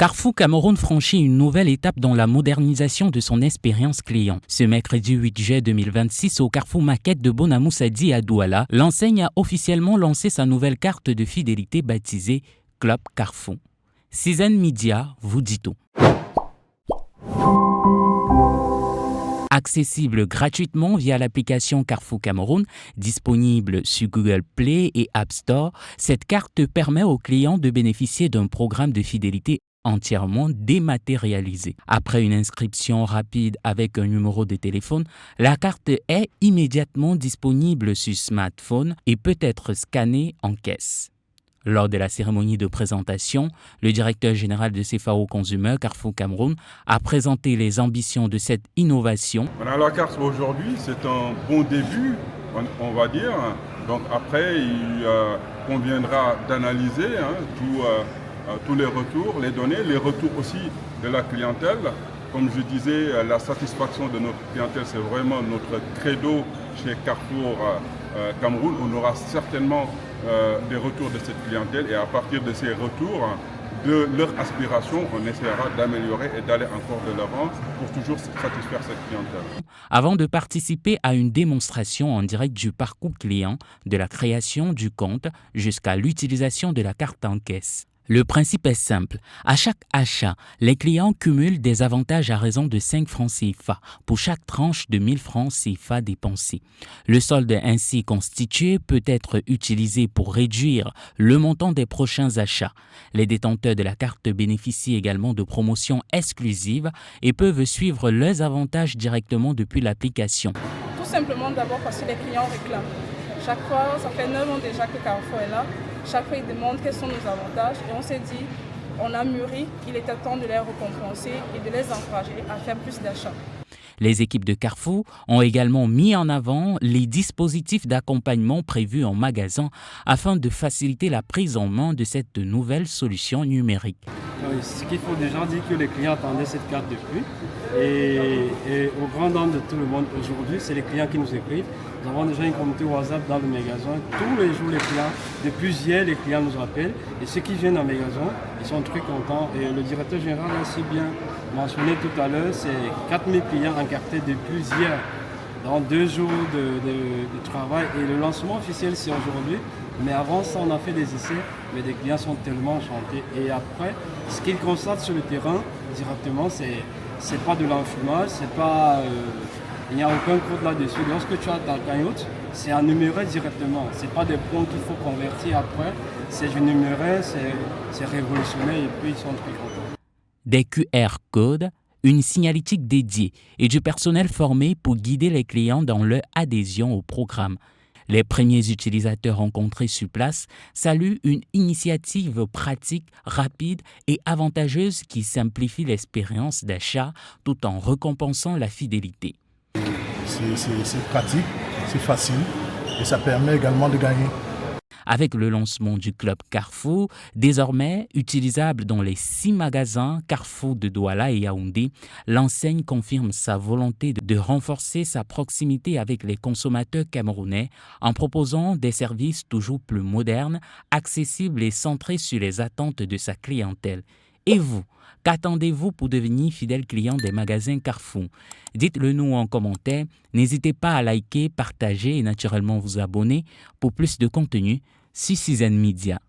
Carrefour Cameroun franchit une nouvelle étape dans la modernisation de son expérience client. Ce mercredi 8 juillet 2026, au Carrefour Market de Bonamoussadi à Douala, l'enseigne a officiellement lancé sa nouvelle carte de fidélité baptisée Club Carrefour. Citizen Media vous dit tout. Accessible gratuitement via l'application Carrefour Cameroun, disponible sur Google Play et App Store, cette carte permet aux clients de bénéficier d'un programme de fidélité entièrement dématérialisé. Après une inscription rapide avec un numéro de téléphone, la carte est immédiatement disponible sur smartphone et peut être scannée en caisse. Lors de la cérémonie de présentation, le directeur général de CFAO Consumer Carrefour Cameroun a présenté les ambitions de cette innovation. La carte aujourd'hui, c'est un bon début, on va dire. Donc après, il conviendra d'analyser tous les retours, les données, les retours aussi de la clientèle. Comme je disais, la satisfaction de notre clientèle, c'est vraiment notre credo chez Carrefour Cameroun. On aura certainement des retours de cette clientèle et à partir de ces retours, de leur aspiration, on essaiera d'améliorer et d'aller encore de l'avant pour toujours satisfaire cette clientèle. Avant de participer à une démonstration en direct du parcours client, de la création du compte jusqu'à l'utilisation de la carte en caisse. Le principe est simple. À chaque achat, les clients cumulent des avantages à raison de 5 francs CFA pour chaque tranche de 1000 francs CFA dépensés. Le solde ainsi constitué peut être utilisé pour réduire le montant des prochains achats. Les détenteurs de la carte bénéficient également de promotions exclusives et peuvent suivre leurs avantages directement depuis l'application. Tout simplement d'abord parce que les clients réclament. Chaque fois, ça fait 9 ans déjà que Carrefour est là. Chaque fois, ils demandent quels sont nos avantages. Et on s'est dit, on a mûri, il était temps de les récompenser et de les encourager à faire plus d'achats. Les équipes de Carrefour ont également mis en avant les dispositifs d'accompagnement prévus en magasin afin de faciliter la prise en main de cette nouvelle solution numérique. Oui, ce qu'il faut déjà dire que les clients attendaient cette carte depuis et au grand dam de tout le monde aujourd'hui, c'est les clients qui nous écrivent. Nous avons déjà une communauté WhatsApp dans le magasin. Tous les jours, les clients, depuis hier, les clients nous appellent. Et ceux qui viennent en magasin, ils sont très contents. Et le directeur général a si bien mentionné tout à l'heure, c'est 4000 clients encartés depuis hier. Dans 2 jours de travail. Et le lancement officiel, c'est aujourd'hui. Mais avant ça, on a fait des essais. Mais les clients sont tellement enchantés. Et après, ce qu'ils constatent sur le terrain, directement, c'est pas de l'enfumage, c'est pas... il n'y a aucun code là-dessus. Lorsque tu as ta cagnotte, c'est à numérer directement. Ce n'est pas des points qu'il faut convertir après. C'est du numéraire, c'est révolutionnaire et puis ils sont très contents. Des QR codes, une signalétique dédiée et du personnel formé pour guider les clients dans leur adhésion au programme. Les premiers utilisateurs rencontrés sur place saluent une initiative pratique, rapide et avantageuse qui simplifie l'expérience d'achat tout en récompensant la fidélité. C'est pratique, c'est facile et ça permet également de gagner. Avec le lancement du Club Carrefour, désormais utilisable dans les 6 magasins Carrefour de Douala et Yaoundé, l'enseigne confirme sa volonté de renforcer sa proximité avec les consommateurs camerounais en proposant des services toujours plus modernes, accessibles et centrés sur les attentes de sa clientèle. Et vous, qu'attendez-vous pour devenir fidèle client des magasins Carrefour? Dites-le nous en commentaire. N'hésitez pas à liker, partager et naturellement vous abonner pour plus de contenu sur Citizen Media.